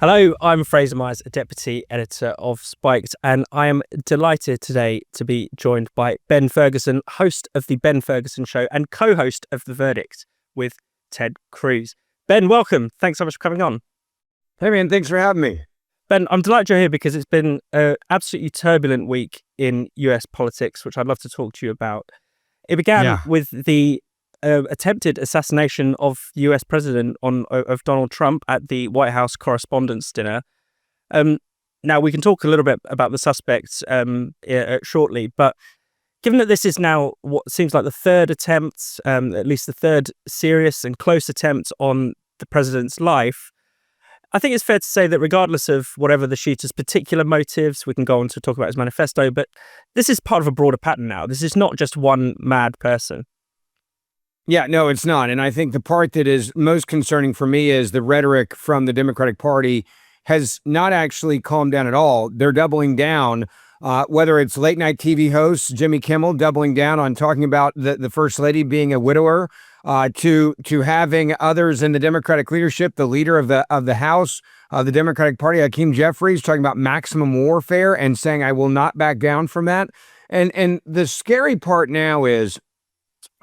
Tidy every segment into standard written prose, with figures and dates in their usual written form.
Hello, I'm Fraser Myers, a deputy editor of Spiked, and I am delighted today to be joined by Ben Ferguson, host of the Ben Ferguson Show and co-host of The Verdict with Ted Cruz. Ben, welcome. Thanks so much for coming on. Hey man, thanks for having me. Ben, I'm delighted you're here because it's been an absolutely turbulent week in US politics, which I'd love to talk to you about. It began with the attempted assassination of the US president of Donald Trump at the White House Correspondents' Dinner. Now, we can talk a little bit about the suspects shortly, but given that this is now what seems like the third attempt, at least the third serious and close attempt on the president's life, I think it's fair to say that regardless of whatever the shooter's particular motives, we can go on to talk about his manifesto, but this is part of a broader pattern now. This is not just one mad person. Yeah, no, it's not. And I think the part that is most concerning for me is the rhetoric from the Democratic Party has not actually calmed down at all. They're doubling down, whether it's late night TV host Jimmy Kimmel doubling down on talking about the First Lady being a widower, to having others in the Democratic leadership, the leader of the House, the Democratic Party, Hakeem Jeffries, talking about maximum warfare and saying, I will not back down from that. And the scary part now is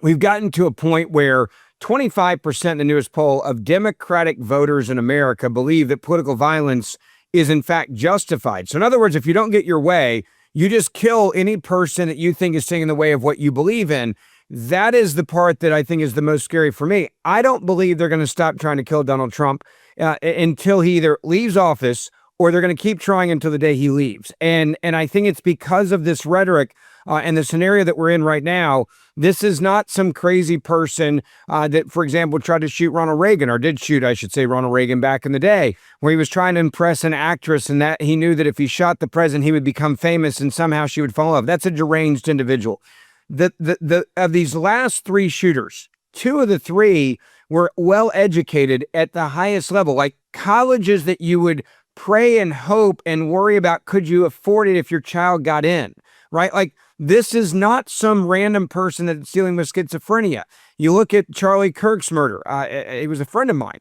we've gotten to a point where 25% in the newest poll of Democratic voters in America believe that political violence is in fact justified. So in other words, if you don't get your way, you just kill any person that you think is standing in the way of what you believe in. That is the part that I think is the most scary for me. I don't believe they're going to stop trying to kill Donald Trump until he either leaves office or they're going to keep trying until the day he leaves. And I think it's because of this rhetoric and the scenario that we're in right now. This is not some crazy person that, for example, tried to shoot Ronald Reagan, or did shoot, I should say, Ronald Reagan back in the day, where he was trying to impress an actress and that he knew that if he shot the president, he would become famous and somehow she would fall in love. That's a deranged individual. Of these last three shooters, two of the three were well-educated at the highest level, like colleges that you would pray and hope and worry about, could you afford it if your child got in, right? Like, this is not some random person that's dealing with schizophrenia. You look at Charlie Kirk's murder. He was a friend of mine.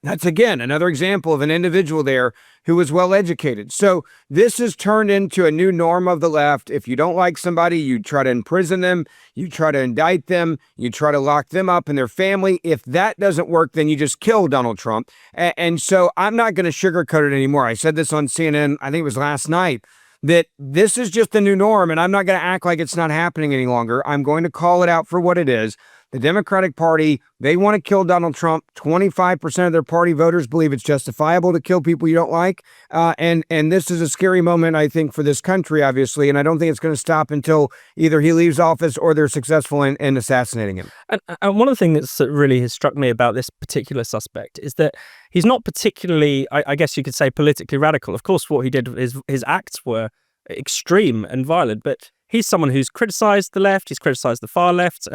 That's, again, another example of an individual there who was well-educated. So this has turned into a new norm of the left. If you don't like somebody, you try to imprison them, you try to indict them, you try to lock them up and their family. If that doesn't work, then you just kill Donald Trump. And so I'm not going to sugarcoat it anymore. I said this on CNN, I think it was last night, that this is just the new norm, and I'm not going to act like it's not happening any longer. I'm going to call it out for what it is. The Democratic Party, they want to kill Donald Trump. 25% of their party voters believe it's justifiable to kill people you don't like. And this is a scary moment, I think, for this country, obviously. And I don't think it's going to stop until either he leaves office or they're successful in assassinating him. And one of the things that really has struck me about this particular suspect is that he's not particularly, I guess you could say, politically radical. Of course, what he did, his acts were extreme and violent, but he's someone who's criticized the left. He's criticized the far left.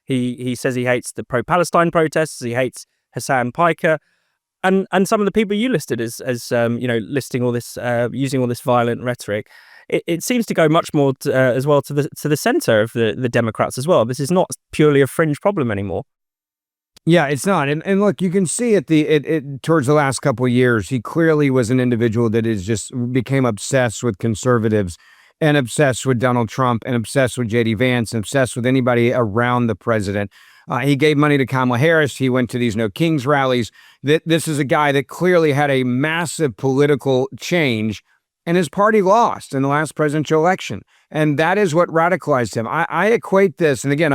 He says he hates the pro-Palestine protests. He hates Hassan Piker, and some of the people you listed as listing all this, using all this violent rhetoric. It seems to go much more as well to the center of the Democrats as well. This is not purely a fringe problem anymore. Yeah, it's not. And look, you can see towards the last couple of years, he clearly was an individual that is just became obsessed with conservatives and obsessed with Donald Trump and obsessed with J.D. Vance and obsessed with anybody around the president. He gave money to Kamala Harris. He went to these No Kings rallies. This is a guy that clearly had a massive political change, and his party lost in the last presidential election. And that is what radicalized him. I equate this, and again,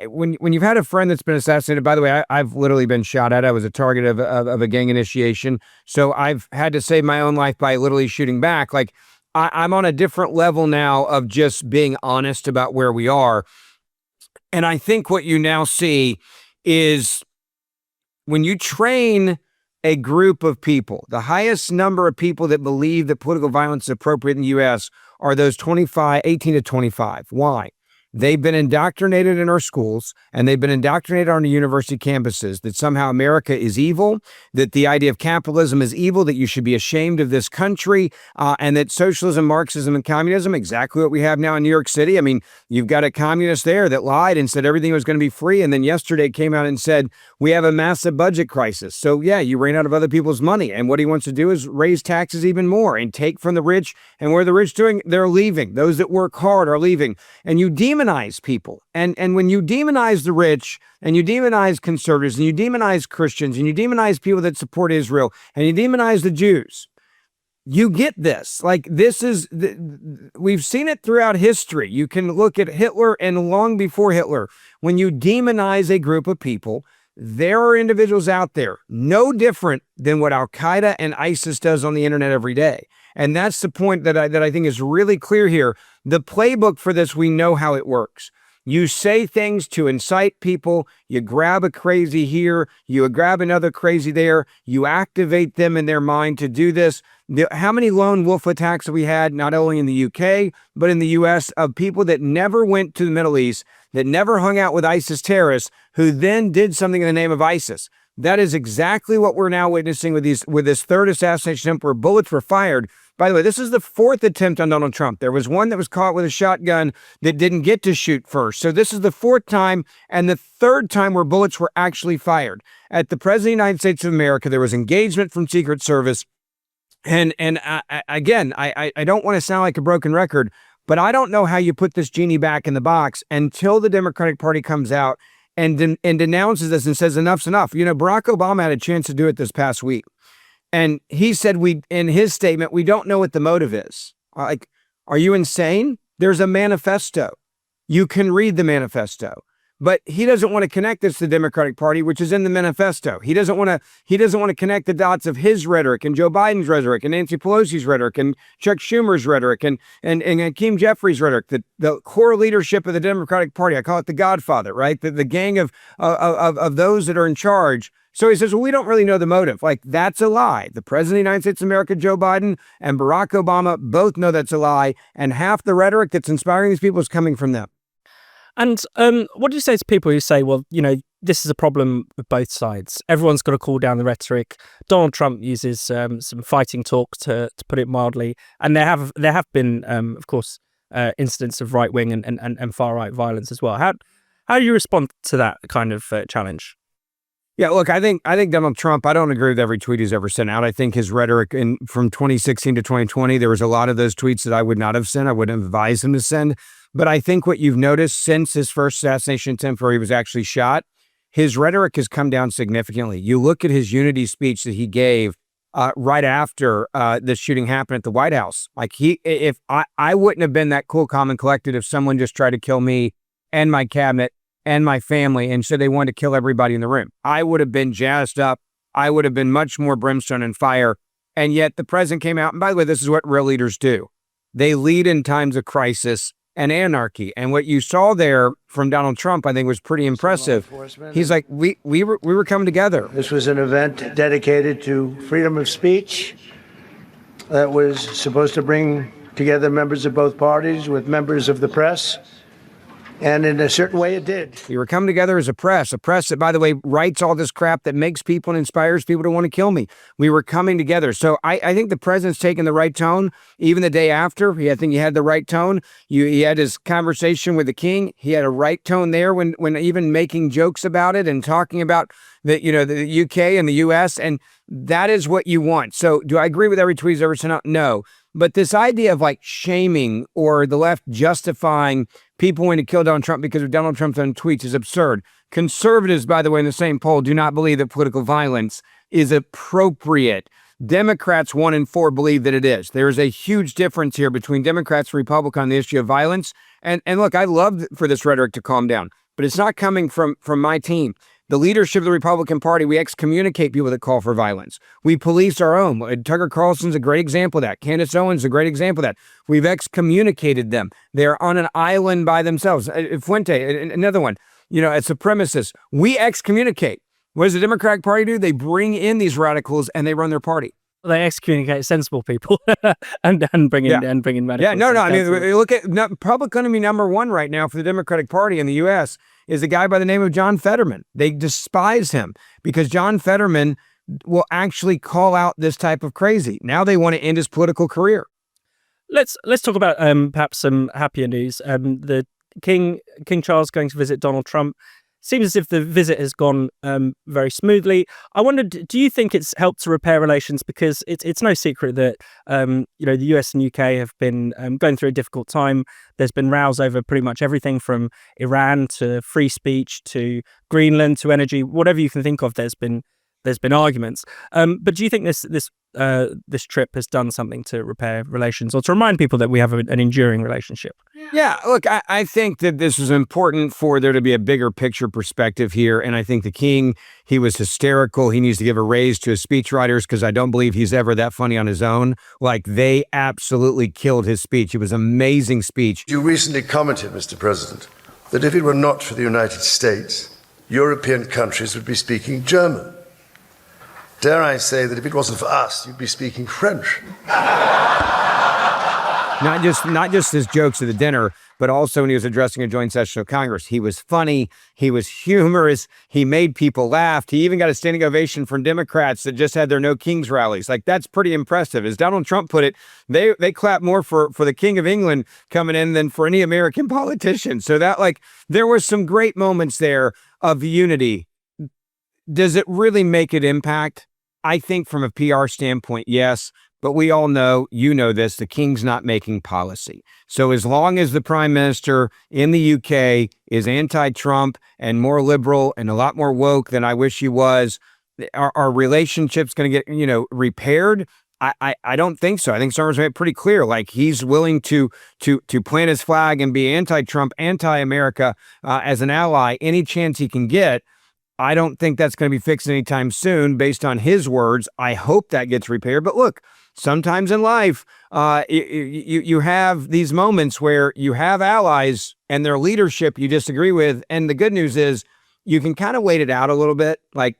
when you've had a friend that's been assassinated, by the way, I've literally been shot at. I was a target of a gang initiation. So I've had to save my own life by literally shooting back. Like, I'm on a different level now of just being honest about where we are. And I think what you now see is when you train a group of people, the highest number of people that believe that political violence is appropriate in the U.S. are those 18 to 25. Why? They've been indoctrinated in our schools, and they've been indoctrinated on the university campuses that somehow America is evil, that the idea of capitalism is evil, that you should be ashamed of this country, and that socialism, Marxism, and communism, exactly what we have now in New York City. I mean, you've got a communist there that lied and said everything was going to be free, and then yesterday came out and said, we have a massive budget crisis. So yeah, you ran out of other people's money, and what he wants to do is raise taxes even more and take from the rich, and where the rich doing, they're leaving. Those that work hard are leaving, and you demonize people. And when you demonize the rich, and you demonize conservatives, and you demonize Christians, and you demonize people that support Israel, and you demonize the Jews, you get this. Like, this is, we've seen it throughout history. You can look at Hitler and long before Hitler. When you demonize a group of people, there are individuals out there no different than what Al-Qaeda and ISIS does on the internet every day. And that's the point that I think is really clear here. The playbook for this, we know how it works. You say things to incite people, you grab a crazy here, you grab another crazy there, you activate them in their mind to do this. How many lone wolf attacks have we had, not only in the UK, but in the US, of people that never went to the Middle East, that never hung out with ISIS terrorists, who then did something in the name of ISIS? That is exactly what we're now witnessing with this third assassination attempt where bullets were fired. By the way, this is the fourth attempt on Donald Trump. There was one that was caught with a shotgun that didn't get to shoot first. So this is the fourth time, and the third time where bullets were actually fired. At the President of the United States of America, there was engagement from Secret Service. And again, I don't want to sound like a broken record, but I don't know how you put this genie back in the box until the Democratic Party comes out and denounces this and says enough's enough. You know, Barack Obama had a chance to do it this past week. And he said, in his statement, we don't know what the motive is. Like, are you insane? There's a manifesto. You can read the manifesto. But he doesn't want to connect this to the Democratic Party, which is in the manifesto. He doesn't want to connect the dots of his rhetoric and Joe Biden's rhetoric and Nancy Pelosi's rhetoric and Chuck Schumer's rhetoric and Hakeem Jeffries' rhetoric, the core leadership of the Democratic Party. I call it the Godfather, right? The gang of those that are in charge. So he says, well, we don't really know the motive. Like, that's a lie. The President of the United States of America, Joe Biden, and Barack Obama both know that's a lie. And half the rhetoric that's inspiring these people is coming from them. And what do you say to people who say, well, you know, this is a problem with both sides. Everyone's got to cool down the rhetoric. Donald Trump uses some fighting talk, to put it mildly. And there have been, of course, incidents of right-wing and far-right violence as well. How do you respond to that kind of challenge? Yeah, look, I think Donald Trump, I don't agree with every tweet he's ever sent out. I think his rhetoric from 2016 to 2020, there was a lot of those tweets that I would not have sent. I wouldn't have advised him to send. But I think what you've noticed since his first assassination attempt where he was actually shot, his rhetoric has come down significantly. You look at his unity speech that he gave right after the shooting happened at the White House. Like, if I wouldn't have been that cool, calm, and collected if someone just tried to kill me and my cabinet and my family and said they wanted to kill everybody in the room. I would have been jazzed up. I would have been much more brimstone and fire. And yet the president came out. And by the way, this is what real leaders do. They lead in times of crisis and anarchy. And what you saw there from Donald Trump, I think, was pretty impressive. He's like, we were coming together. This was an event dedicated to freedom of speech that was supposed to bring together members of both parties with members of the press. And in a certain way, it did. We were coming together as a press that, by the way, writes all this crap that makes people and inspires people to want to kill me. We were coming together. So I think the president's taken the right tone. Even the day after, I think he had the right tone. He had his conversation with the king. He had a right tone there when even making jokes about it and talking about the UK and the US. And that is what you want. So do I agree with every tweet he's ever sent out? No. But this idea of like shaming or the left justifying people wanting to kill Donald Trump because of Donald Trump's own tweets is absurd. Conservatives, by the way, in the same poll, do not believe that political violence is appropriate. Democrats, 1 in 4, believe that it is. There is a huge difference here between Democrats and Republicans on the issue of violence. And look, I love for this rhetoric to calm down, but it's not coming from my team. The leadership of the Republican Party, we excommunicate people that call for violence. We police our own. Tucker Carlson's a great example of that. Candace Owens is a great example of that. We've excommunicated them. They're on an island by themselves. Fuente, another one, a supremacist. We excommunicate. What does the Democratic Party do? They bring in these radicals and they run their party. They excommunicate sensible people and bring in radicals. Yeah, no. I mean, look at public enemy number one right now for the Democratic Party in the U.S. is a guy by the name of John Fetterman. They despise him because John Fetterman will actually call out this type of crazy. Now they want to end his political career. Let's talk about perhaps some happier news. The King Charles going to visit Donald Trump. Seems as if the visit has gone very smoothly. I wondered, do you think it's helped to repair relations? Because it's no secret that the US and UK have been going through a difficult time. There's been rows over pretty much everything from Iran to free speech to Greenland to energy. Whatever you can think of, there's been arguments. But do you think this trip has done something to repair relations or to remind people that we have an enduring relationship? Yeah, look, I think that this was important for there to be a bigger picture perspective here. And I think the king, he was hysterical. He needs to give a raise to his speechwriters because I don't believe he's ever that funny on his own. Like, they absolutely killed his speech. It was an amazing speech. You recently commented, Mr. President, that if it were not for the United States, European countries would be speaking German. Dare I say that if it wasn't for us, you'd be speaking French. Not just his jokes at the dinner, but also when he was addressing a joint session of Congress. He was funny. He was humorous. He made people laugh. He even got a standing ovation from Democrats that just had their No Kings rallies. Like, that's pretty impressive. As Donald Trump put it, they clap more for the King of England coming in than for any American politician. So that, there were some great moments there of unity. Does it really make an impact? I think from a PR standpoint, yes. But we all know, you know this, the king's not making policy. So as long as the prime minister in the UK is anti-Trump and more liberal and a lot more woke than I wish he was, our relationship's going to get, repaired? I don't think so. I think Summers made it pretty clear. Like, he's willing to plant his flag and be anti-Trump, anti-America as an ally any chance he can get. I don't think that's going to be fixed anytime soon based on his words. I hope that gets repaired. But look, sometimes in life, you have these moments where you have allies and their leadership you disagree with. And the good news is you can kind of wait it out a little bit. Like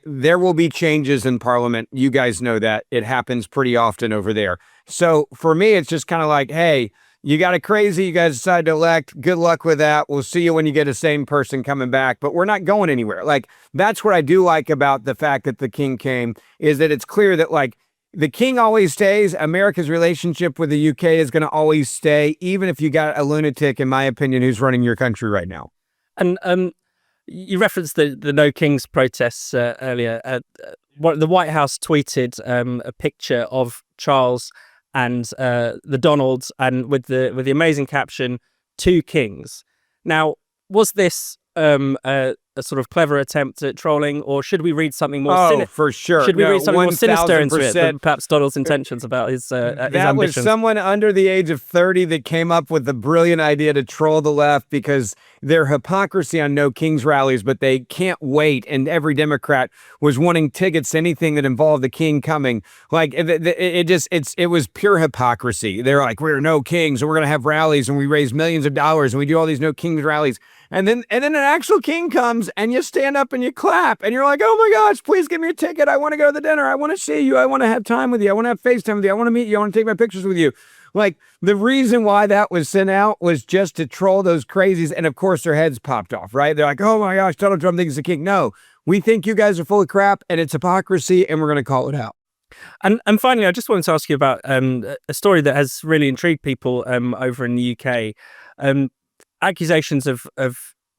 there will be changes in Parliament. You guys know that. It happens pretty often over there. So for me, it's just kind of like, hey, you got a crazy, you guys decide to elect. Good luck with that. We'll see you when you get a sane person coming back, but we're not going anywhere. That's what I do like about the fact that the king came, is that it's clear that the king always stays. America's relationship with the UK is going to always stay, even if you got a lunatic, in my opinion, who's running your country right now. And you referenced the No Kings protests earlier. The White House tweeted a picture of Charles and the Donalds, and with the amazing caption, "Two Kings." Now, was this a sort of clever attempt at trolling, or should we read something more sinister? For sure. Should we read something more sinister into it than perhaps Donald's intentions about his ambitions? That was someone under the age of 30 that came up with the brilliant idea to troll the left because their hypocrisy on No Kings rallies, but they can't wait. And every Democrat was wanting tickets to anything that involved the king coming. It was pure hypocrisy. They're like, we're No Kings and we're going to have rallies and we raise millions of dollars and we do all these No Kings rallies. And then an actual king comes and you stand up and you clap and you're like, oh my gosh, please give me a ticket. I want to go to the dinner. I want to see you. I want to have time with you. I want to have FaceTime with you. I want to meet you. I want to take my pictures with you. The reason why that was sent out was just to troll those crazies. And of course, their heads popped off, right? They're like, oh my gosh, Donald Trump thinks he's the king. No, we think you guys are full of crap and it's hypocrisy and we're going to call it out. And finally, I just wanted to ask you about a story that has really intrigued people over in the UK. Accusations of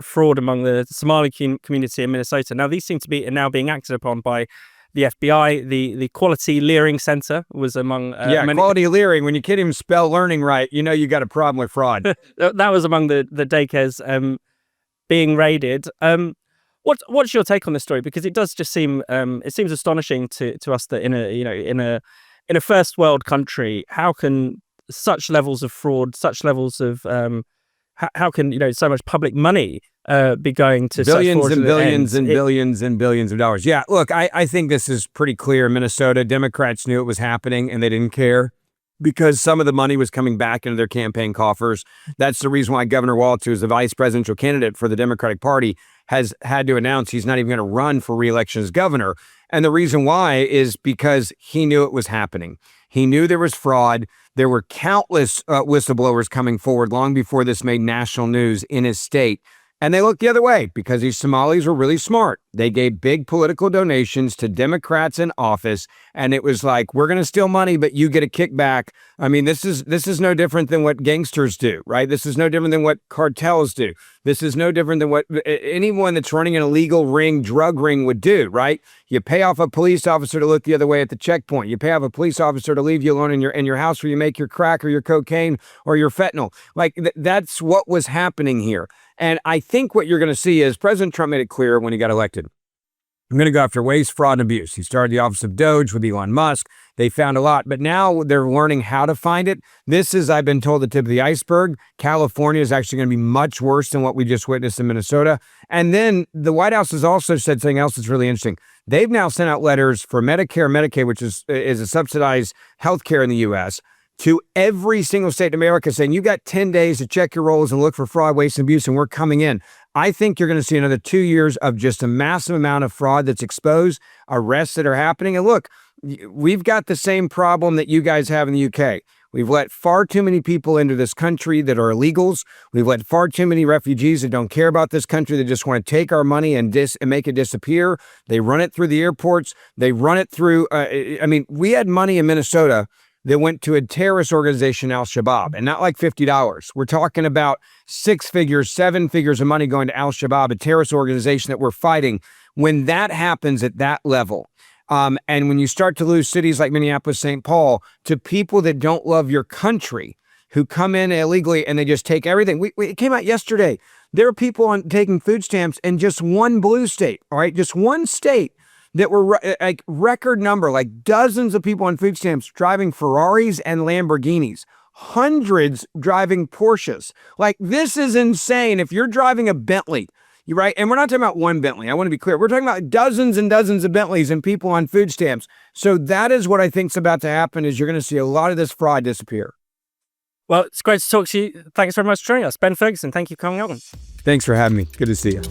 fraud among the Somali community in Minnesota. Now, these seem to be now being acted upon by the FBI. The Quality Leering Center was among Quality Leering. When you can't even spell learning right, you know you got a problem with fraud. That was among the daycares being raided. What's your take on this story? Because it does just seem it seems astonishing to us that in a first world country, how can such levels of fraud, such levels of how can so much public money be going to billions such and billions ends? and billions and billions of dollars? Yeah, look, I think this is pretty clear. Minnesota Democrats knew it was happening and they didn't care. because some of the money was coming back into their campaign coffers. That's the reason why Governor Walz, who is the vice presidential candidate for the Democratic Party, has had to announce he's not even going to run for re-election as governor. And the reason why is because he knew it was happening. He knew there was fraud. There were countless whistleblowers coming forward long before this made national news in his state. And they looked the other way because these Somalis were really smart. They gave big political donations to Democrats in office. And it was like, we're going to steal money, but you get a kickback. I mean, this is no different than what gangsters do, right? This is no different than what cartels do. This is no different than what anyone that's running an illegal ring, drug ring would do, right? You pay off a police officer to look the other way at the checkpoint. You pay off a police officer to leave you alone in your house where you make your crack or your cocaine or your fentanyl. Like that's what was happening here. And I think what you're going to see is President Trump made it clear when he got elected, I'm going to go after waste, fraud, and abuse. He started the Office of Doge with Elon Musk. They found a lot, but now they're learning how to find it. This is, I've been told, the tip of the iceberg. California is actually going to be much worse than what we just witnessed in Minnesota. And then the White House has also said something else that's really interesting. They've now sent out letters for Medicare, Medicaid, which is a subsidized health care in the U.S., to every single state in America saying, you got 10 days to check your rolls and look for fraud, waste, and abuse, and we're coming in. I think you're going to see another 2 years of just a massive amount of fraud that's exposed, arrests that are happening. And look, we've got the same problem that you guys have in the UK. We've let far too many people into this country that are illegals. We've let far too many refugees that don't care about this country. They just want to take our money and make it disappear. They run it through the airports. They run it through, we had money in Minnesota that went to a terrorist organization, Al-Shabaab, and not like $50. We're talking about 6 figures, 7 figures of money going to Al-Shabaab, a terrorist organization that we're fighting. When that happens at that level, and when you start to lose cities like Minneapolis, St. Paul, to people that don't love your country, who come in illegally and they just take everything. It came out yesterday. There are people taking food stamps in just one blue state, all right? Just one state. That were like record number, like dozens of people on food stamps driving Ferraris and Lamborghinis, hundreds driving Porsches. Like, this is insane. If you're driving a Bentley, you're right. And we're not talking about one Bentley. I want to be clear. We're talking about dozens and dozens of Bentleys and people on food stamps. So that is what I think is about to happen is you're going to see a lot of this fraud disappear. Well, it's great to talk to you. Thanks very much for joining us. Ben Ferguson, thank you for coming on. Thanks for having me. Good to see you.